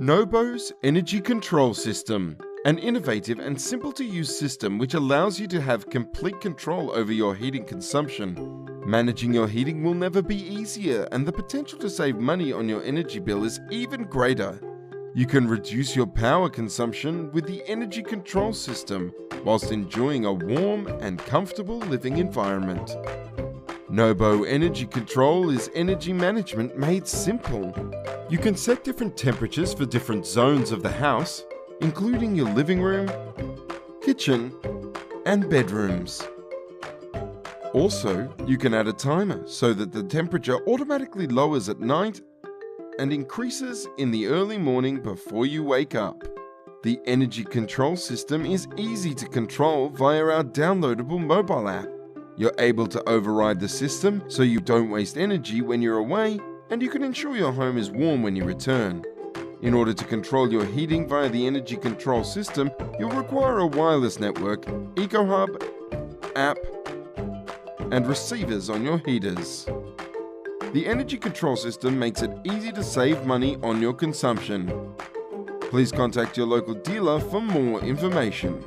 Nobo's Energy Control System, an innovative and simple-to-use system which allows you to have complete control over your heating consumption. Managing your heating will never be easier, and the potential to save money on your energy bill is even greater. You can reduce your power consumption with the Energy Control System whilst enjoying a warm and comfortable living environment. Nobo Energy Control is energy management made simple. You can set different temperatures for different zones of the house, including your living room, kitchen, and bedrooms. Also, you can add a timer so that the temperature automatically lowers at night and increases in the early morning before you wake up. The Energy Control System is easy to control via our downloadable mobile app. You're able to override the system so you don't waste energy when you're away, and you can ensure your home is warm when you return. In order to control your heating via the Energy Control System, you'll require a wireless network, EcoHub, app, and receivers on your heaters. The Energy Control System makes it easy to save money on your consumption. Please contact your local dealer for more information.